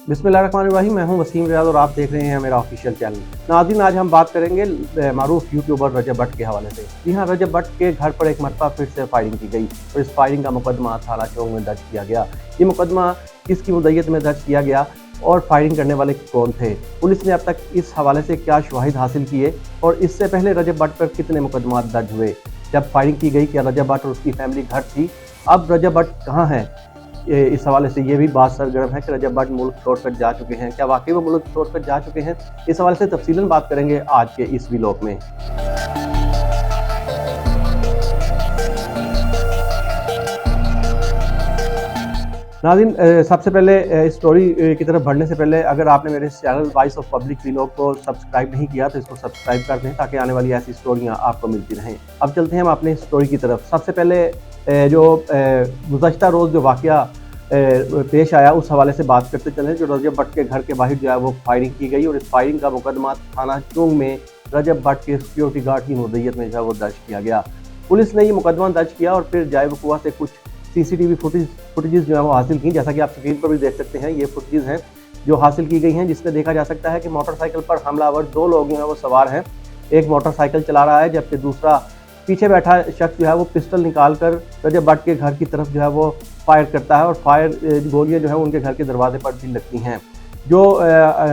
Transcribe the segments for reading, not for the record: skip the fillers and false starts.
बिस्मिल्लाहिर्रहमानिर्रहीम। मैं हूं वसीम रियाज और आप देख रहे हैं मेरा ऑफिशियल चैनल। नाज़रीन, आज हम बात करेंगे मारूफ यूट्यूबर रजब भट्ट के हवाले से। जी हाँ, रजब भट्ट के घर पर एक मरतबा फिर से फायरिंग की गई और इस फायरिंग का मुकदमा थाना चौक में दर्ज किया गया। ये मुकदमा किसकी मुद्दत में दर्ज किया गया और फायरिंग करने वाले कौन थे, पुलिस ने अब तक इस हवाले से क्या शवाहिद हासिल किए और इससे पहले रजब भट्ट पर कितने मुकदमा दर्ज हुए। जब फायरिंग की गई क्या रजब भट्ट और उसकी फैमिली घर थी? अब रजब भट्ट कहाँ हैं? इस हवाले से ये भी बात सरगर्म है कि रजब भट्ट मुल्क छोड़कर जा चुके हैं। क्या वाकई वो मुल्क छोड़कर जा चुके हैं? इस हवाले से तफसीलन बात करेंगे आज के इस व्लॉग में। नाज़रीन, सबसे पहले इस स्टोरी की तरफ बढ़ने से पहले अगर आपने मेरे channel voice of public vlog को सब्सक्राइब नहीं किया तो इसको सब्सक्राइब कर दें ताकि आने वाली ऐसी स्टोरियां आपको मिलती रहें। अब चलते हैं हम अपने स्टोरी की तरफ। सबसे पहले जो गुज़श्ता रोज़ जो वाक़या पेश आया उस हवाले से बात करते चलें। जो रजब भट्ट के घर के बाहर जो है वो फायरिंग की गई और इस फायरिंग का मुकदमा थाना चौक में रजब भट्ट के सिक्योरिटी गार्ड की मुद्दत में जो है वो दर्ज किया गया। पुलिस ने ये मुकदमा दर्ज किया और फिर जाए वक़ुआ से कुछ CCTV फुटेजेस जो है वो हासिल की, जैसा कि आप स्क्रीन पर भी देख सकते हैं। ये फुटेजेस हैं जो हासिल की गई हैं, जिसमें देखा जा सकता है कि मोटरसाइकिल पर हमलावर 2 लोग जो है वो सवार हैं। एक मोटरसाइकिल चला रहा है जबकि दूसरा पीछे बैठा शख्स जो है वो पिस्टल निकाल कर रजब भट्ट के घर की तरफ जो है वो फायर करता है और गोलियां जो है उनके घर के दरवाजे पर भी लगती हैं। जो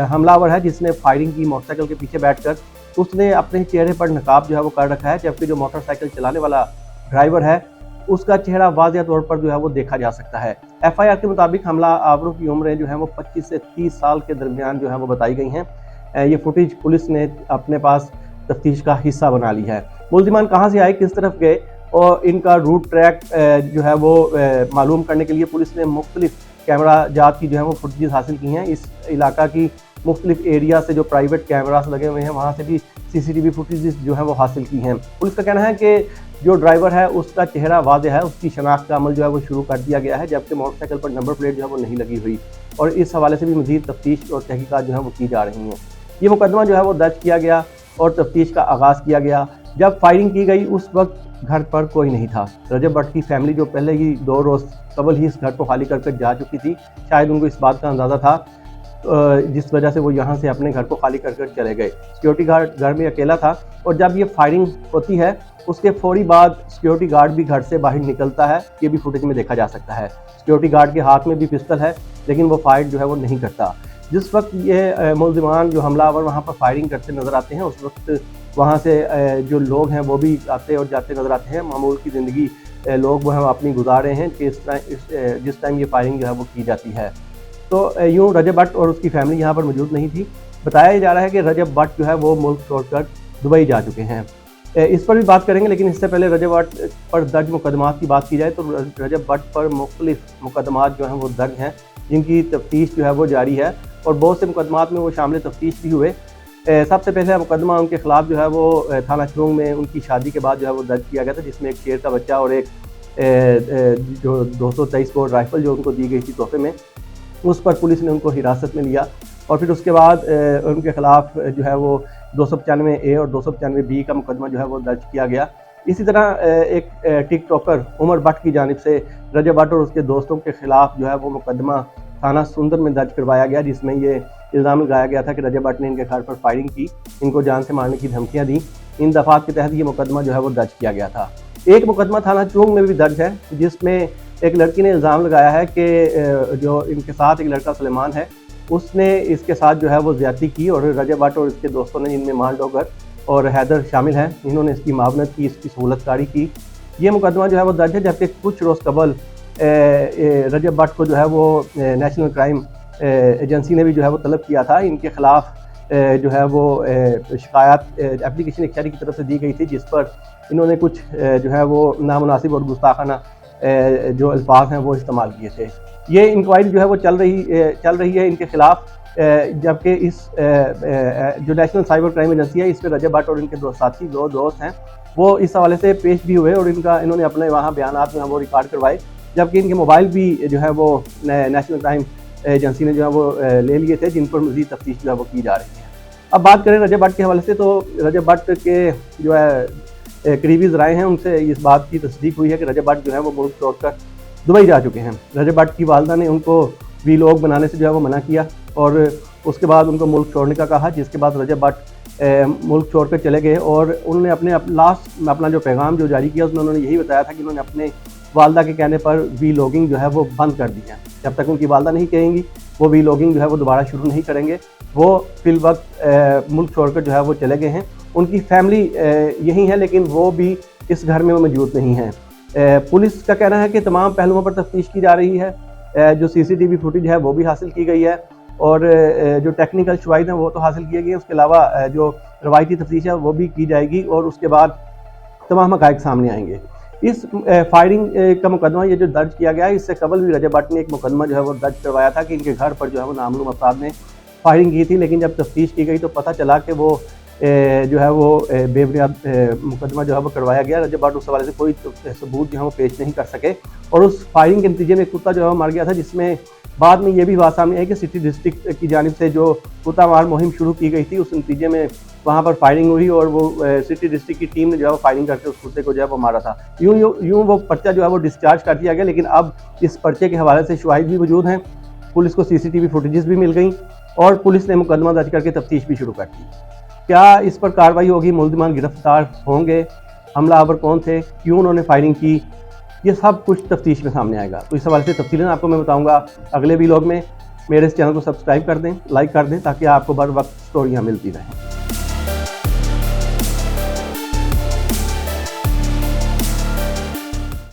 हमलावर है जिसने फायरिंग की मोटरसाइकिल के पीछे बैठकर, उसने अपने चेहरे पर नकाब जो है वो कर रखा है, जबकि जो मोटरसाइकिल चलाने वाला ड्राइवर है उसका चेहरा वाज़ेह तौर पर जो है वो देखा जा सकता है। FIR के मुताबिक हमलावरों की उम्रें जो है वो 25 से 30 साल के दरमियान जो है वो बताई गई हैं। ये फुटेज पुलिस ने अपने पास तफ्तीश का हिस्सा बना ली है। मुल्ज़िमान कहाँ से आए, किस तरफ गए और इनका रूट ट्रैक जो है वो मालूम करने के लिए पुलिस ने मुख्तलिफ कैमरा जात की जो है वो फुटेज हासिल की हैं। इस इलाका की मुख्तलिफ एरिया से जो प्राइवेट कैमरास लगे हुए हैं वहाँ से भी CCTV फुटेज जो है वो हासिल की हैं। पुलिस का कहना है कि जो ड्राइवर है उसका चेहरा वाज़ेह है, उसकी शनाख्त का अमल जो है वो शुरू कर दिया गया है, जबकि मोटरसाइकिल पर नंबर प्लेट जो है वो नहीं लगी हुई और इस हवाले से भी मज़ीद तफ्तीश और तहकीकात जो है वो की जा रही हैं। ये मुकदमा जो है वो दर्ज किया गया और तफ्तीश का आगाज़ किया गया। जब फायरिंग की गई उस वक्त घर पर कोई नहीं था। रजब भट्ट की फैमिली जो पहले ही 2 रोज़ कबल ही इस घर को खाली कर जा चुकी थी, शायद उनको इस बात का अंदाज़ा था जिस वजह से वो यहाँ से अपने घर को खाली कर चले गए। सिक्योरिटी गार्ड घर में अकेला था और जब ये फायरिंग होती है उसके फौरी बाद सिक्योरिटी गार्ड भी घर से बाहर निकलता है। ये भी फुटेज में देखा जा सकता है। सिक्योरिटी गार्ड के हाथ में भी पिस्टल है लेकिन वो फायर जो है वो नहीं करता। जिस वक्त ये मुल्ज़िमान जो हमलावर वहाँ पर फायरिंग करते नज़र आते हैं उस वक्त वहाँ से जो लोग हैं वो भी आते और जाते नज़र आते हैं। मामूल की ज़िंदगी लोग वो हम अपनी गुजार रहे हैं कि जिस टाइम ये फायरिंग जो है वो की जाती है। तो यूँ रजब भट्ट और उसकी फैमिली यहाँ पर मौजूद नहीं थी। बताया जा रहा है कि रजब भट्ट जो है वो मुल्क छोड़कर दुबई जा चुके हैं। इस पर भी बात करेंगे, लेकिन इससे पहले रजब भट्ट पर दर्ज मुकदमात की बात की जाए तो रजब भट्ट पर मुख्तलिफ मुकदमात जो हैं वो दर्ज हैं, जिनकी तफ्तीश जो है वो जारी है और बहुत से मुकदमात में वो शामिल तफ्तीश भी हुए। सबसे पहले मुकदमा उनके खिलाफ जो है वो थाना चौक में उनकी शादी के बाद जो है वो दर्ज किया गया था, जिसमें एक शेर का बच्चा और एक जो 223 बोर राइफल जो उनको दी गई थी तोहफे में, उस पर पुलिस ने उनको हिरासत में लिया और फिर उसके बाद उनके खिलाफ जो है वो 295A और 295B का मुकदमा जो है वो दर्ज किया गया। इसी तरह एक टिकटॉकर उमर भट्ट की जानिब से रजब भट्ट और उसके दोस्तों के खिलाफ जो है वो मुकदमा थाना सुंदर में दर्ज करवाया गया, जिसमें ये इल्ज़ाम लगाया गया था कि रजब भट्ट ने इनके घर पर फायरिंग की, इनको जान से मारने की धमकियाँ दी। इन दफ़ात के तहत ये मुकदमा जो है वो दर्ज किया गया था। एक मुकदमा थाना चौक में भी दर्ज है जिसमें एक लड़की ने इल्ज़ाम लगाया है कि जो इनके साथ एक लड़का सुलेमान है उसने इसके साथ जो है वो ज़्यादती की और रजब भट्ट और इसके दोस्तों ने, जिनमें मान डोगर और हैदर शामिल हैं, इन्होंने इसकी मावनत की, इसकी सहूलतकारी की। ये मुकदमा जो है वो दर्ज है, जबकि कुछ रोज़ कबल रजब भट्ट को जो है वो नेशनल क्राइम एजेंसी ने भी जो है वो तलब किया था। इनके ख़िलाफ़ जो है वो शिकायत एप्लीकेशन एक शहरी की तरफ से दी गई थी, जिस पर इन्होंने कुछ जो है वो नामुनासिब और गुस्ताखाना जो अल्फाज हैं वो इस्तेमाल किए थे। ये इंक्वायरी जो है वो चल रही है इनके खिलाफ, जबकि इस जो नेशनल साइबर क्राइम एजेंसी है इस पर रजब भट्ट और इनके दो दोस्त हैं वो इस हवाले से पेश भी हुए और इन्होंने अपने वहाँ बयानात में वो रिकॉर्ड करवाए, जबकि इनके मोबाइल भी जो है वो नेशनल क्राइम एजेंसी ने जो है वो ले लिए थे, जिन पर मज़ीद तफ्तीश जो है वो की जा रही है। अब बात करें रजब भट्ट के हवाले से, तो रजब भट्ट के जो है करीबी ज़राए हैं उनसे इस बात की तस्दीक हुई है कि रजब भट्ट जो है वो मुल्क छोड़कर दुबई जा चुके हैं। रजब भट्ट की वालदा ने उनको वीलॉग बनाने से जो है वो मना किया और उसके बाद उनको मुल्क छोड़ने का कहा, जिसके बाद रजब भट्ट मुल्क छोड़ कर चले गए। और उन्होंने अपना जो पैगाम जो जारी किया उसमें उन्होंने यही बताया था कि उन्होंने अपने वालदा के कहने पर वीलॉगिंग जो है वो बंद कर दी है। जब तक उनकी वालदा नहीं कहेंगी वो वीलॉगिंग जो है वो दोबारा शुरू नहीं करेंगे। वो फिल वक्त मुल्क छोड़कर जो है वो चले गए हैं। उनकी फैमिली यही है, लेकिन वो भी इस घर में मौजूद नहीं है। पुलिस का कहना है कि तमाम पहलुओं पर तफ्तीश की जा रही है। जो CCTV फुटेज है वो भी हासिल की गई है और जो टेक्निकल शवाहिद हैं वो तो हासिल किए गए। उसके अलावा जो रवायती तफ्तीश है वो भी की जाएगी और उसके बाद तमाम हक़ाइक़ सामने आएंगे। इस फायरिंग का मुकदमा ये जो दर्ज किया गया है, इससे कबल भी रजब भट्ट ने एक मुकदमा जो है वो दर्ज करवाया था कि इनके घर पर जो है वो नामालूम अफराद ने फायरिंग की थी। लेकिन जब तफ्तीश की गई तो पता चला कि वो जो है वो बेबुनियाद मुकदमा जो है वो करवाया गया। रजब भट्ट उस हवाले से कोई सबूत जो है वो पेश नहीं कर सके और उस फायरिंग के नतीजे में कुत्ता जो है वो मर गया था, जिसमें बाद में ये भी बात सामने आई कि सिटी डिस्ट्रिक्ट की जानिब से जो कुत्ता मार मुहिम शुरू की गई थी उस नतीजे में वहाँ पर फायरिंग हुई और वो सिटी डिस्ट्रिक्ट की टीम ने जो है वो फायरिंग करके उस कुत्ते को जो है वो मारा था। यूँ वो पर्चा जो है वो डिस्चार्ज कर दिया गया। लेकिन अब इस पर्चे के हवाले से शवाहिद भी मौजूद हैं, पुलिस को CCTV फुटेजेस भी मिल गई और पुलिस ने मुकदमा दर्ज करके तफ्तीश भी शुरू कर दी। क्या इस पर कार्रवाई होगी, मुल्ज़िमान गिरफ्तार होंगे, हमलावर कौन थे, क्यों उन्होंने फायरिंग की, ये सब कुछ तफ्तीश में सामने आएगा। तो इस हवाले से तफसीलन आपको मैं बताऊंगा अगले वीलॉग में। मेरे इस चैनल को सब्सक्राइब कर दें, लाइक कर दें ताकि आपको बर वक्त स्टोरियाँ मिलती रहें।